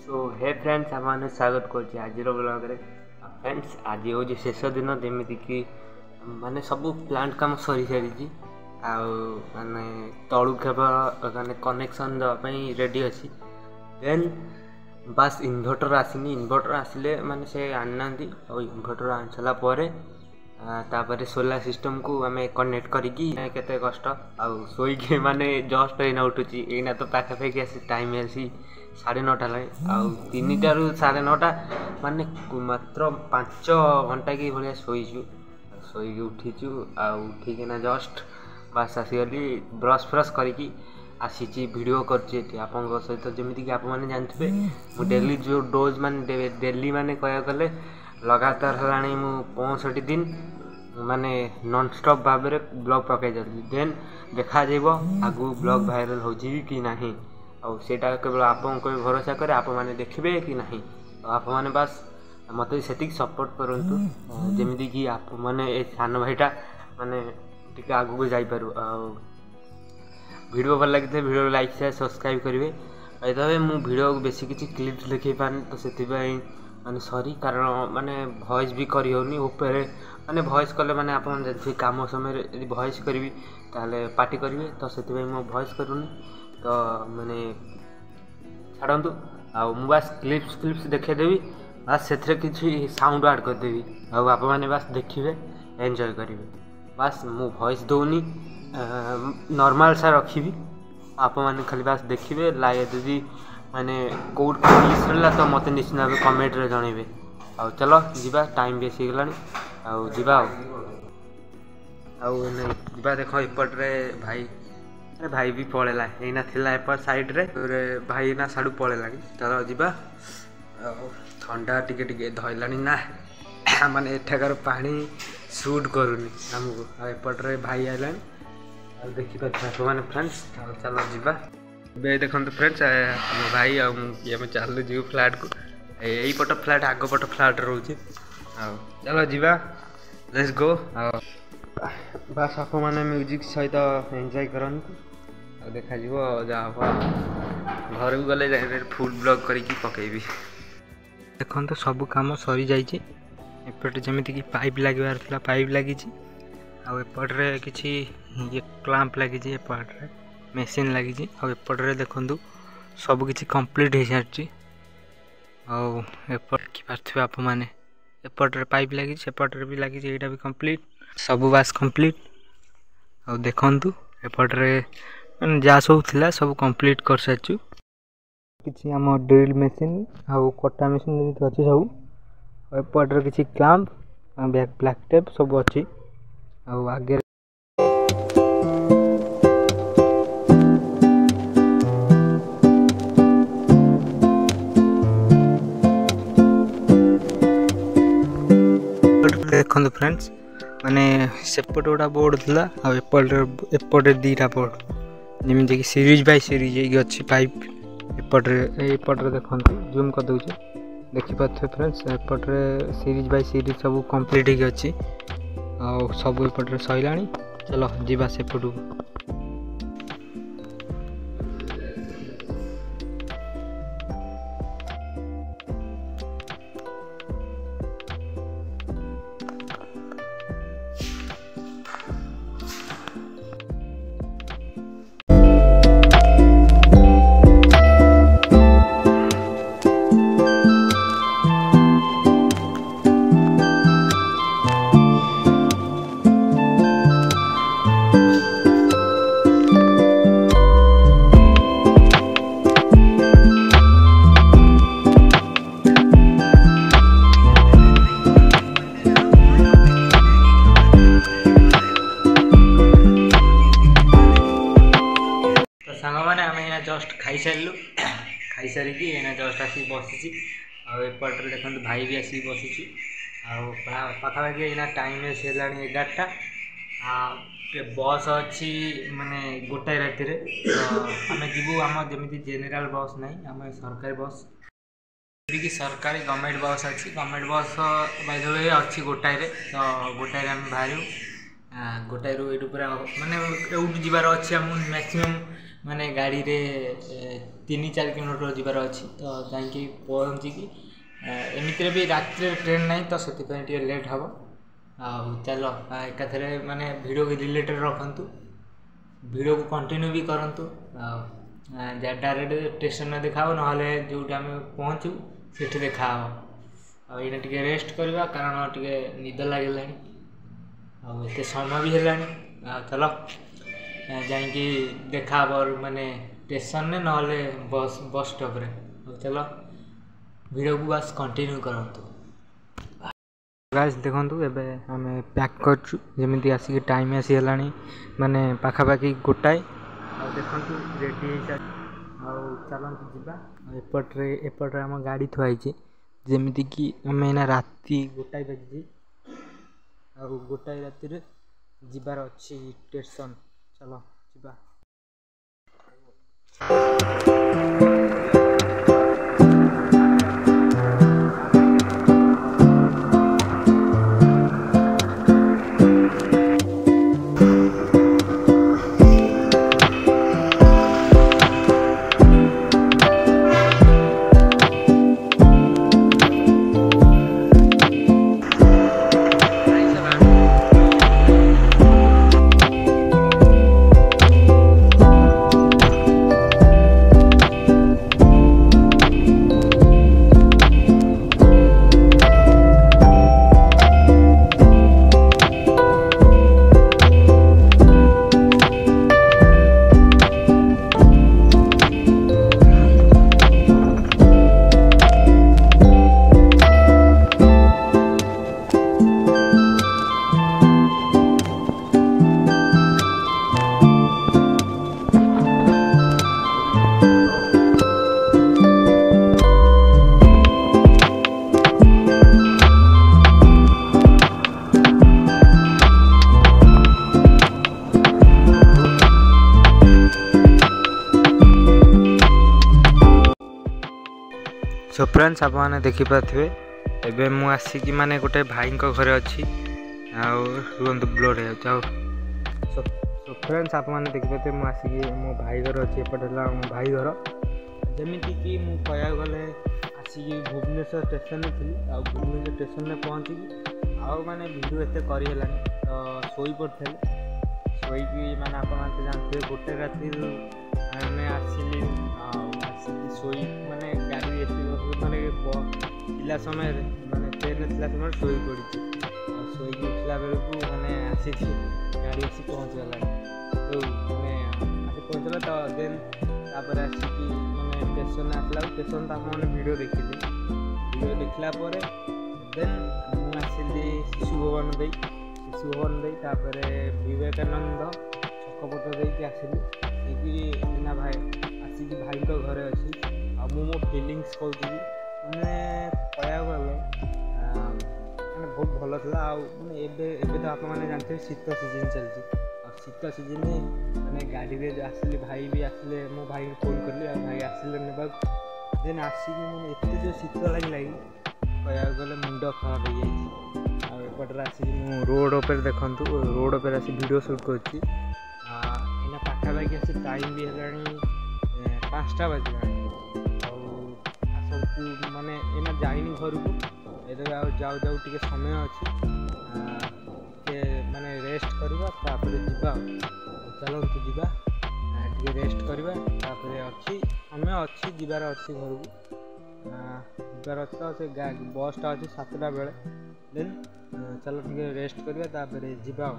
सो हे friends आपने स्वागत कर आज ब्लॉग रे फ्रेंड्स आज हूँ शेष दिन जमीक कि माने सब प्लांट काम सरी सारी आने तलू केवल माने कनेक्शन देवाई रेडी अच्छी देन बास इन्वर्टर आसनी इन्वर्टर आसिले माने से आना इन्वर्टर आनी सारापर तापर सोलार सिस्टम को आम कनेक्ट करिकी केते कष्ट आउ सोईके माने जस्ट एना उठुची एना तो पाखापाखि आसी टाइम आसी 9:30 लगे आउ 3टा रु 9:30 माने मात्र 5 घंटा की भाया शोचु शोक उठीचु आउ उठिकिना जस्ट बास आसीगली ब्रश फ्रश करिकी आसी वीडियो करछी आपन सहित जमीती कि आप माने जानथिबे मु डेली जो डोज माने डेली माने कहया गले लगातार हलाणी मु 65 दिन माने नॉन स्टॉप भाव में ब्लॉग पकई चलती देन देखा जाइबो आगु ब्लॉग वायरल हो जी कि नहीं और सेटा केवल आपन को भरोसा करे आप माने देखबे कि नहीं आप माने बस मते सेटिक सपोर्ट करंतु जेमिति कि आप माने ए सान भाईटा माने टिके आगु को जाई पारु आ वीडियो भल लगे वीडियो लाइक शेयर सब्सक्राइब करेंगे तबे मु वीडियो को बेसी किसी क्लिप्स लिखे पानी तो से माने सॉरी कारण माने वॉइस भी करी होनी ऊपर माने वॉइस कले माने आप जानते काम समय यदि वॉइस करी ताले पार्टी करेंगे तो से मो वॉइस करूनी तो माने छाड़ू आउ बस क्लिप्स देखेदेवी बस से किसी साउंड ऐड करदेवी आप मैंने बस देखिए एंजॉय करेंगे बस मु वॉइस दौनी नॉर्मल सा रखी आप मैंने खाली बस देखिए लाइक यदि माने कौट मिसला तो मत निश्चित भाव कमेंट रे जनइबे आ चलो जीवा टाइम बेसी गलानी आउ जीवा आउ नहीं जीवा देखो एपट रे भाई अरे भाई भी पळेला एना थिला एपट साइड रे भाई ना साडू पळेला चलो जीवा ठंडा टिके टिके धइलानी ना माने एठाकार पानी शूट करूनी हमको एपट रे भाई आइलानी आ देखि पाछा माने फ्रेंड्स चलो जीवा बे देखो फ्रेंड्स आम भाई आम चलू जीव फ्लाट को यही पट फ्लाट आग पट फ्लाट रोचे चलो जीवा लेट्स गो बस आप मैंने म्यूजिक सहित एंजॉय करंतु देखा जहाँ घर को गले फुल ब्लॉग करके पकेबी देखो तो सब काम सरी जाइए एपटे जमीती कि पाइप लगे पाइप लगी आउपटे किसी ये क्लांप लगी एपटे मेसीन लगी आउपटे देखु सब किसी कंप्लीट हो सारी आउपट कि पार्थे आप मैंने एपटे पाइप लगी सेपटे भी लगी यहाँ भी कंप्लीट सब बास कंप्लीट आ देखु एपटे मैंने जहाँ सब थिला सब कंप्लीट कर सारी किसी आम ड्रिल मेसीन आउ कटा मेसीन अच्छी सब एपटे किसी क्लांप ब्लैक टेप सब अच्छी आगे देखो फ्रेंड्स माने सेपट गोटा बोर्ड थी एपटे दीटा बोर्ड जमीन कि सीरीज बाय सीरीज अच्छी पाइप एपटे देखो जूम कर दूचे देखिपे फ्रेंड्स एपटे सीरीज बाय सीरीज सब कंप्लीट हो अच्छी सब एपटे सैला चलो जीवा सेपटू जस्ट खाई सारू खाई सारिकी जस्ट आसिक बसी आउपटे देखो भाई भी आसिक बसी पाखापाखि यहाँ टाइम है 11टा बस अच्छी माने गोटाए राति तो आम जीवु आम जमी जेनेल बस ना आम सरकारी बस कि सरकारी गवर्नमेंट बस अच्छी गवर्नमेंट बस बाय द वे अच्छी गोटाए तो गोटाए आम बाहर गोटाए रु ये पूरा माने एउठू जीवार अच्छी आम मैक्सीम माने गाड़ी रे 3-4 किलोमीटर जीवार अच्छी तो जाकि पहुँचिकी एमती भी रात ट्रेन ना तो से लेट हम चल एकाथरे माने वीडियो को रिलेटेड रखु वीडियो को कंटिन्यू भी करूँ डायरेक्ट स्टेशन में देखा ना जो आम पहुँचू से देखा ये टे रेस्ट करवा कारण टे निद लगे आते समय भी है चल जाकि देखा माने स्टेशन में ना बस स्टॉप रे चलो वीडियो को बस कंटिन्यू करंतु गाइस देखंतु एबे हमें पैक करछु जेमिति आसी टाइम आसी हलानी माने पाखापाखी गोटाए आ देखंतु रेडी है आ चलंतु जिबा एपट्रे हम गाड़ी थुआई छी जेमिति कि हमें ना राती गोटाए बजी आ गोटाए राती रे जिबार अच्छी स्टेशन चलो जिबा सो फ्रेंड्स आप मैंने देखिपे एवं मुझे आसिकी माने गोटे भाई घरे अच्छी रुहतु ब्लड हो सो फ्रेंड्स आप मैंने देखिपे मुझे आसिकी मो भाई घर अच्छी एपटे मो भाई घर जमीती कि मुझे कह गले आसिकी भुवनेश्वर स्टेशन में थी भुवनेश्वर स्टेशन में पहुँचिकी आने वीडियो एत करला तो शोई पड़े शोईकी मैंने आप जानते गोटे राति मैंने आसिली शोई माने गाड़ी माने पिला समय माने ट्रेन थिला समय शोई पड़ी शोई उठला बेलू माने आसी गाड़ी आसी पहुँचगला तो मैंने आसी पहुँचला तो देन तापर आसिकी माने स्टेशन आसला स्टेशन तो मैंने वीडियो देखिली वीडियो देखला परे देन मुझे आसिली शिशु भवन दे तापर विवेकानंद छकपट देकी आसिली ना भाई आसिकी भाई तो घरे अच्छी मो फिलिंग्स कहूँ मैंने कह गले मैंने बहुत भल था मैंने एबे तो आप जानते शीत सीजन चलती शीत सीजन मैंने गाड़ी में आसिले भाई भी आसिले मो भाई फोन कली भाई आसिले ने देन आसिक मैंने एत जो शीत लगे कह गले मुंड खराब हो जाए एपटे आसिक रोड पर देखूँ रोड पर आसी वीडियो शूट कर पाखापाखि आसी टाइम भी है 5टा बजला आसतु माने एना जाइनी घर को जाऊ जाऊ टे समय अच्छी माने रेस्ट करवा जावा चलतु जावा टे रेस्ट करवा अच्छी हमें अच्छी जीवार अच्छी घर को जीवार अच्छी तो से बसटा अच्छी 7टा बेले देन चलो टे रेस्ट करवा जावा